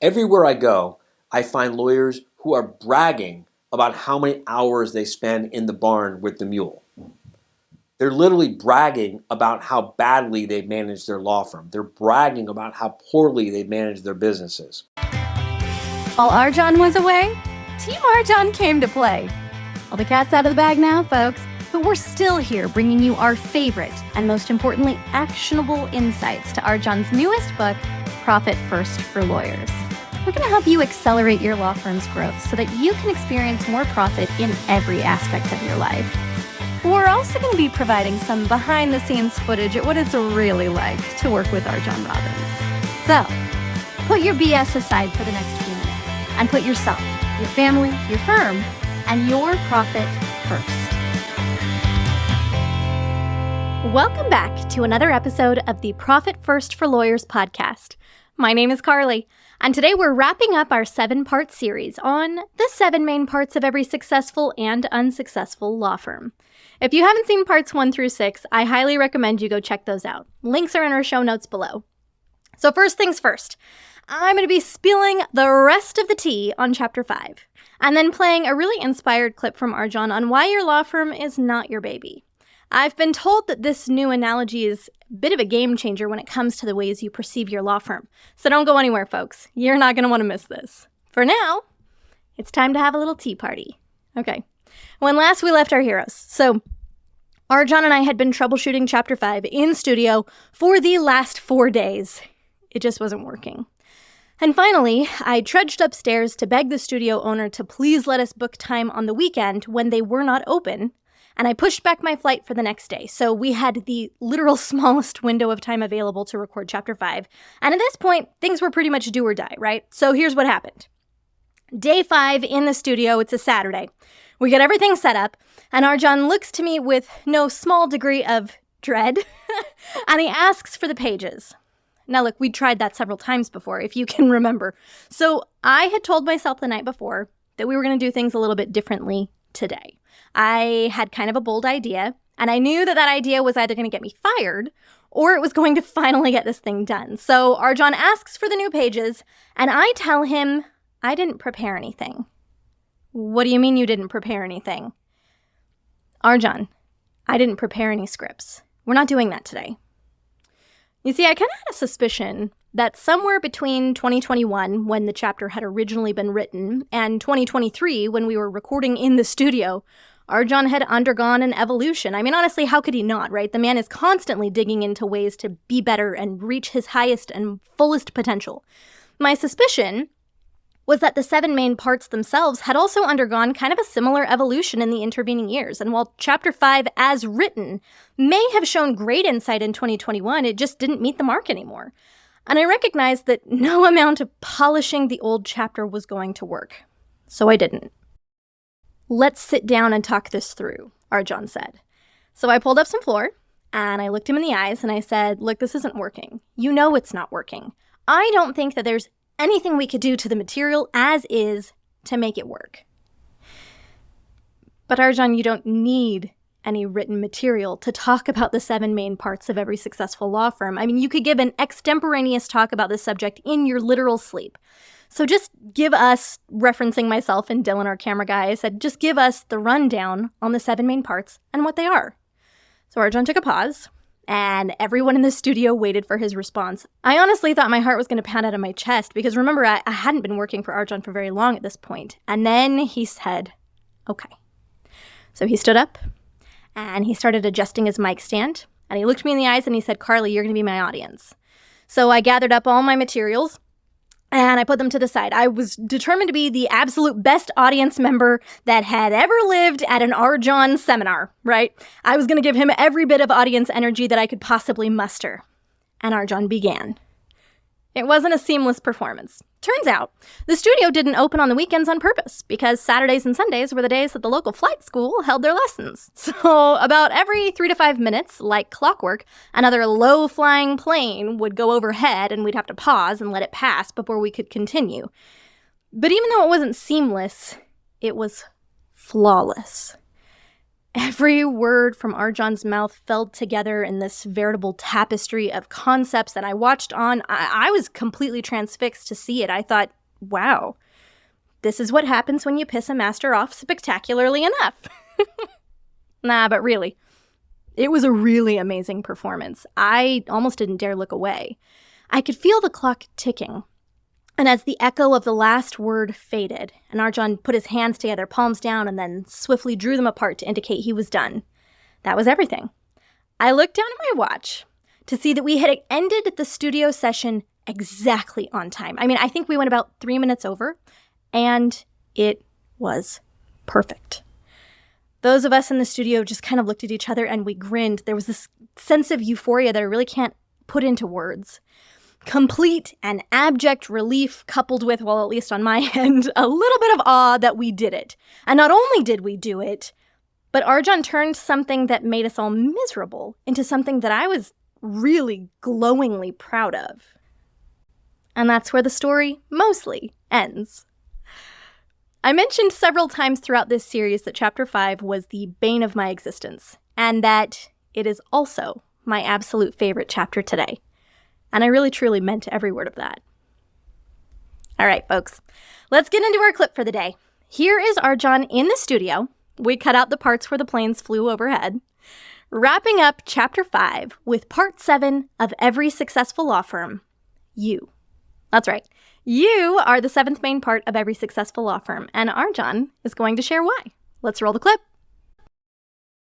Everywhere I go, I find lawyers who are bragging about how many hours they spend in the barn with the mule. They're literally bragging about how badly they manage their law firm. They're bragging about how poorly they manage their businesses. While RJon was away, Team RJon came to play. Well, the cat's out of the bag now, folks, but we're still here bringing you our favorite and most importantly, actionable insights to RJon's newest book, Profit First for Lawyers. We're going to help you accelerate your law firm's growth so that you can experience more profit in every aspect of your life. We're also going to be providing some behind-the-scenes footage at what it's really like to work with RJon Robbins. So, put your BS aside for the next few minutes and put yourself, your family, your firm, and your profit first. Welcome back to another episode of the Profit First for Lawyers podcast. My name is Karli, and today we're wrapping up our 7-part series on the 7 main parts of every successful and unsuccessful law firm. If you haven't seen parts 1 through 6, I highly recommend you go check those out. Links are in our show notes below. So first things first, I'm going to be spilling the rest of the tea on Chapter 5, and then playing a really inspired clip from RJon on why your law firm is not your baby. I've been told that this new analogy is a bit of a game changer when it comes to the ways you perceive your law firm. So don't go anywhere, folks. You're not going to want to miss this. For now, it's time to have a little tea party. Okay. When last we left our heroes, so RJon and I had been troubleshooting Chapter 5 in studio for the last 4 days. It just wasn't working. And finally, I trudged upstairs to beg the studio owner to please let us book time on the weekend when they were not open, and I pushed back my flight for the next day. So we had the literal smallest window of time available to record Chapter 5. And at this point, things were pretty much do or die, right? So here's what happened. Day 5 in the studio, it's a Saturday. We get everything set up, and RJon looks to me with no small degree of dread, and he asks for the pages. Now look, we'd tried that several times before, if you can remember. So I had told myself the night before that we were going to do things a little bit differently today. I had kind of a bold idea, and I knew that that idea was either going to get me fired or it was going to finally get this thing done. So RJon asks for the new pages, and I tell him I didn't prepare anything. What do you mean you didn't prepare anything? RJon, I didn't prepare any scripts. We're not doing that today. You see, I kind of had a suspicion that somewhere between 2021, when the chapter had originally been written, and 2023, when we were recording in the studio, RJon had undergone an evolution. I mean, honestly, how could he not, right? The man is constantly digging into ways to be better and reach his highest and fullest potential. My suspicion was that the 7 main parts themselves had also undergone kind of a similar evolution in the intervening years. And while Chapter 5, as written, may have shown great insight in 2021, it just didn't meet the mark anymore. And I recognized that no amount of polishing the old chapter was going to work. So I didn't. Let's sit down and talk this through, RJon said. So I pulled up some floor, and I looked him in the eyes, and I said, look, this isn't working. You know it's not working. I don't think that there's anything we could do to the material as is to make it work. But RJon, you don't need any written material to talk about the 7 main parts of every successful law firm. I mean, you could give an extemporaneous talk about this subject in your literal sleep. So just give us, referencing myself and Dylan, our camera guy, I said, just give us the rundown on the 7 main parts and what they are. So RJon took a pause, and everyone in the studio waited for his response. I honestly thought my heart was going to pound out of my chest because remember, I hadn't been working for RJon for very long at this point. And then he said, okay. So he stood up and he started adjusting his mic stand, and he looked me in the eyes and he said, Karli, you're going to be my audience. So I gathered up all my materials and I put them to the side. I was determined to be the absolute best audience member that had ever lived at an RJon seminar, right? I was going to give him every bit of audience energy that I could possibly muster. And RJon began. It wasn't a seamless performance. Turns out, the studio didn't open on the weekends on purpose because Saturdays and Sundays were the days that the local flight school held their lessons. So about every 3 to 5 minutes, like clockwork, another low-flying plane would go overhead and we'd have to pause and let it pass before we could continue. But even though it wasn't seamless, it was flawless. Every word from RJon's mouth fell together in this veritable tapestry of concepts that I watched on. I was completely transfixed to see it. I thought, wow, this is what happens when you piss a master off spectacularly enough. Nah, but really, it was a really amazing performance. I almost didn't dare look away. I could feel the clock ticking. And as the echo of the last word faded, and RJon put his hands together, palms down, and then swiftly drew them apart to indicate he was done, that was everything. I looked down at my watch to see that we had ended the studio session exactly on time. I mean, I think we went about 3 minutes over, and it was perfect. Those of us in the studio just kind of looked at each other and we grinned. There was this sense of euphoria that I really can't put into words. Complete and abject relief coupled with, well, at least on my end, a little bit of awe that we did it. And not only did we do it, but RJon turned something that made us all miserable into something that I was really glowingly proud of. And that's where the story mostly ends. I mentioned several times throughout this series that Chapter 5 was the bane of my existence, and that it is also my absolute favorite chapter today. And I really truly meant every word of that. All right, folks, let's get into our clip for the day. Here is RJon in the studio. We cut out the parts where the planes flew overhead. Wrapping up Chapter 5 with Part 7 of Every Successful Law Firm, You. That's right. You are the seventh main part of every successful law firm, and RJon is going to share why. Let's roll the clip.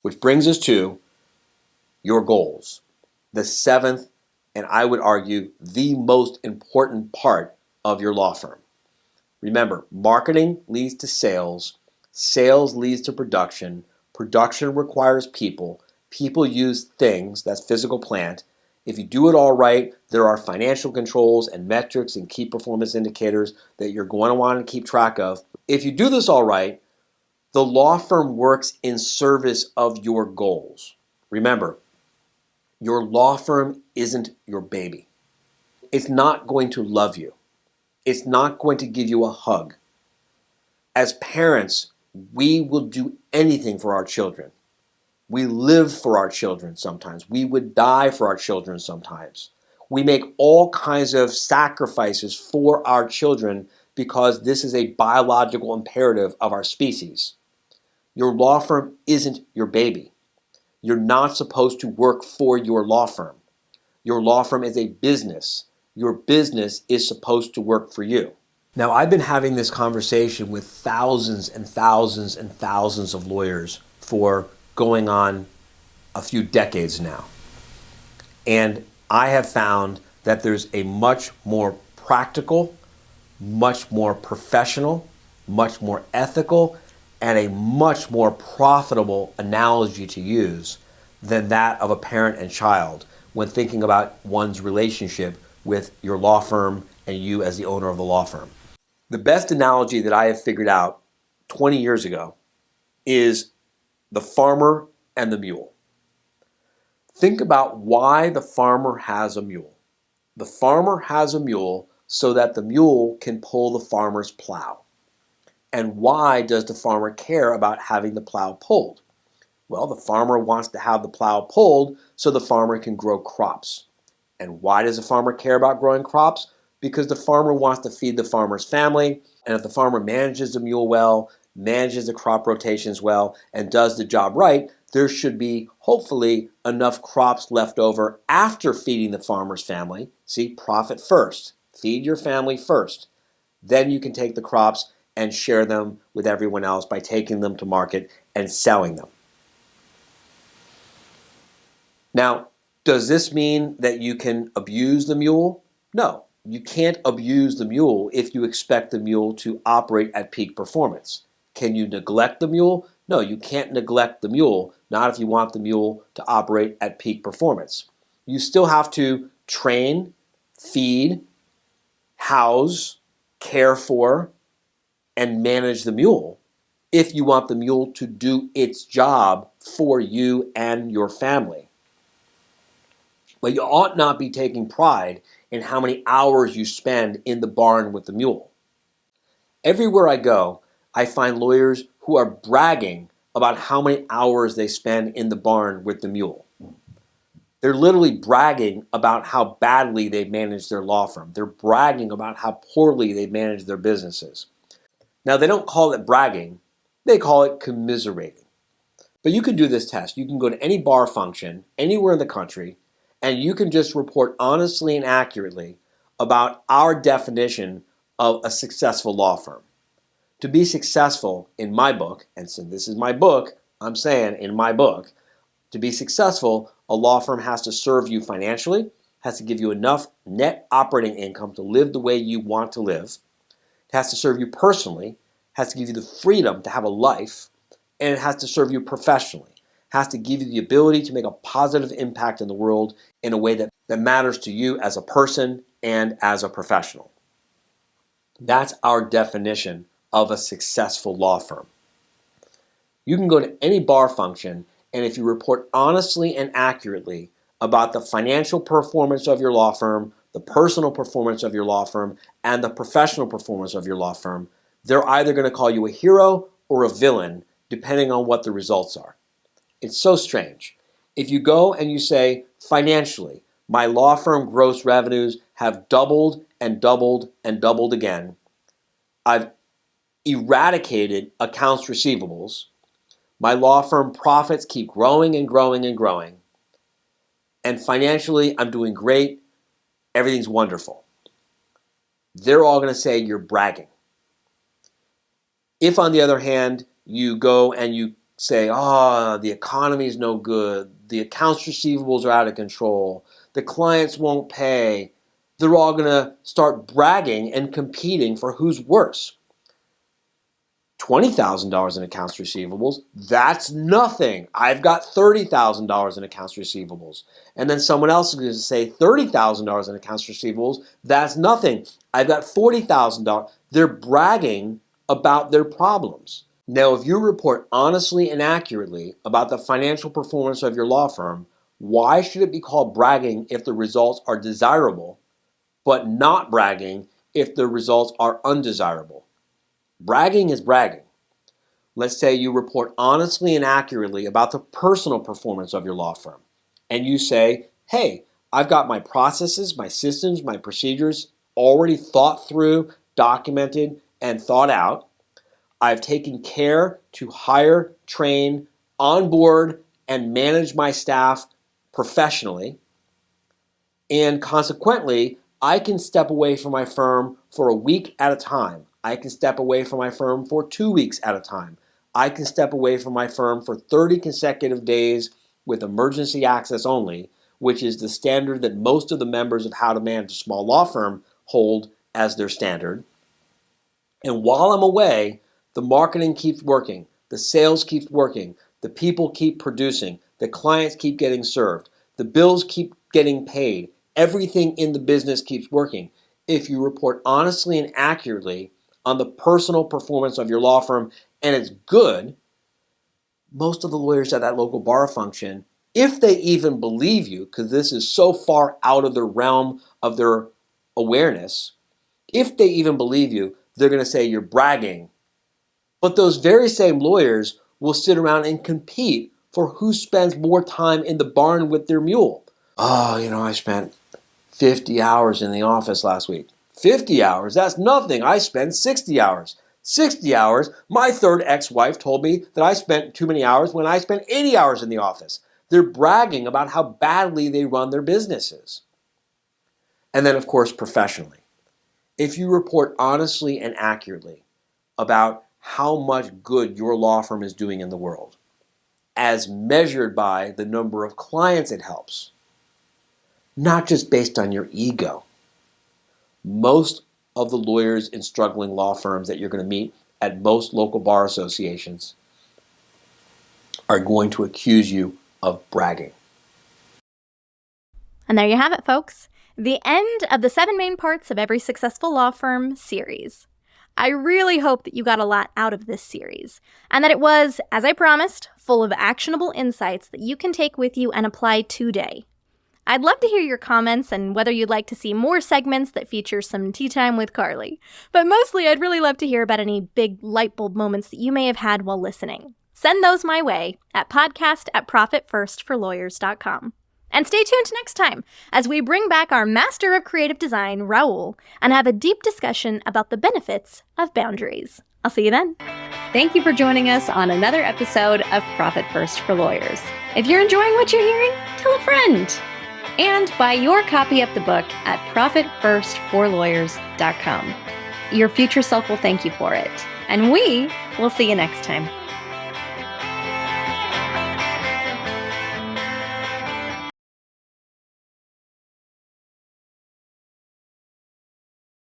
Which brings us to your goals. The seventh, and I would argue, the most important part of your law firm. Remember, marketing leads to sales, sales leads to production, production requires people, people use things, that's physical plant. If you do it all right, there are financial controls and metrics and key performance indicators that you're going to want to keep track of. If you do this all right, the law firm works in service of your goals. Remember, your law firm isn't your baby. It's not going to love you. It's not going to give you a hug. As parents, we will do anything for our children. We live for our children sometimes. We would die for our children sometimes. We make all kinds of sacrifices for our children because this is a biological imperative of our species. Your law firm isn't your baby. You're not supposed to work for your law firm. Your law firm is a business. Your business is supposed to work for you. Now, I've been having this conversation with thousands and thousands and thousands of lawyers for going on a few decades now. And I have found that there's a much more practical, much more professional, much more ethical, and a much more profitable analogy to use than that of a parent and child when thinking about one's relationship with your law firm and you as the owner of the law firm. The best analogy that I have figured out 20 years ago is the farmer and the mule. Think about why the farmer has a mule. The farmer has a mule so that the mule can pull the farmer's plow. And why does the farmer care about having the plow pulled? Well, the farmer wants to have the plow pulled so the farmer can grow crops. And why does the farmer care about growing crops? Because the farmer wants to feed the farmer's family, and if the farmer manages the mule well, manages the crop rotations well, and does the job right, there should be, hopefully, enough crops left over after feeding the farmer's family. See, profit first. Feed your family first. Then you can take the crops and share them with everyone else by taking them to market and selling them. Now, does this mean that you can abuse the mule? No. You can't abuse the mule if you expect the mule to operate at peak performance. Can you neglect the mule? No, you can't neglect the mule, not if you want the mule to operate at peak performance. You still have to train, feed, house, care for, and manage the mule if you want the mule to do its job for you and your family. But you ought not be taking pride in how many hours you spend in the barn with the mule. Everywhere I go, I find lawyers who are bragging about how many hours they spend in the barn with the mule. They're literally bragging about how badly they manage their law firm. They're bragging about how poorly they manage their businesses. Now, they don't call it bragging. They call it commiserating. But you can do this test. You can go to any bar function anywhere in the country, and you can just report honestly and accurately about our definition of a successful law firm. To be successful in my book, and so this is my book, I'm saying in my book, to be successful, a law firm has to serve you financially, has to give you enough net operating income to live the way you want to live. It has to serve you personally, has to give you the freedom to have a life, and it has to serve you professionally. It has to give you the ability to make a positive impact in the world in a way that matters to you as a person and as a professional. That's our definition of a successful law firm. You can go to any bar function, and if you report honestly and accurately about the financial performance of your law firm, the personal performance of your law firm, and the professional performance of your law firm, they're either going to call you a hero or a villain, depending on what the results are. It's so strange. If you go and you say, financially, my law firm gross revenues have doubled and doubled and doubled again. I've eradicated accounts receivables. My law firm profits keep growing and growing and growing. And financially, I'm doing great. Everything's wonderful. They're all going to say you're bragging. If, on the other hand, you go and you say, the economy is no good, the accounts receivables are out of control, the clients won't pay, they're all going to start bragging and competing for who's worse. $20,000 in accounts receivables, that's nothing. I've got $30,000 in accounts receivables. And then someone else is going to say $30,000 in accounts receivables, that's nothing. I've got $40,000. They're bragging about their problems. Now, if you report honestly and accurately about the financial performance of your law firm, why should it be called bragging if the results are desirable, but not bragging if the results are undesirable? Bragging is bragging. Let's say you report honestly and accurately about the personal performance of your law firm, and you say, hey, I've got my processes, my systems, my procedures already thought through, documented, and thought out. I've taken care to hire, train, onboard, and manage my staff professionally. And consequently, I can step away from my firm for a week at a time. I can step away from my firm for 2 weeks at a time. I can step away from my firm for 30 consecutive days with emergency access only, which is the standard that most of the members of How to Manage a Small Law Firm hold as their standard. And while I'm away, the marketing keeps working, the sales keeps working, the people keep producing, the clients keep getting served, the bills keep getting paid, everything in the business keeps working. If you report honestly and accurately on the personal performance of your law firm and it's good, most of the lawyers at that local bar function, if they even believe you, because this is so far out of the realm of their awareness, if they even believe you, they're going to say you're bragging. But those very same lawyers will sit around and compete for who spends more time in the barn with their mule. I spent 50 hours in the office last week. 50 hours? That's nothing. I spent 60 hours. 60 hours? My third ex-wife told me that I spent too many hours when I spent 80 hours in the office. They're bragging about how badly they run their businesses. And then, of course, professionally. If you report honestly and accurately about how much good your law firm is doing in the world, as measured by the number of clients it helps, not just based on your ego. Most of the lawyers in struggling law firms that you're going to meet at most local bar associations are going to accuse you of bragging. And there you have it, folks. The end of the 7 main parts of every successful law firm series. I really hope that you got a lot out of this series, and that it was, as I promised, full of actionable insights that you can take with you and apply today. I'd love to hear your comments and whether you'd like to see more segments that feature some tea time with Karli. But mostly, I'd really love to hear about any big light bulb moments that you may have had while listening. send those my way at podcast@profitfirstforlawyers.com. And stay tuned next time as we bring back our master of creative design, Raul, and have a deep discussion about the benefits of boundaries. I'll see you then. Thank you for joining us on another episode of Profit First for Lawyers. If you're enjoying what you're hearing, tell a friend. And buy your copy of the book at profitfirstforlawyers.com. Your future self will thank you for it. And we will see you next time.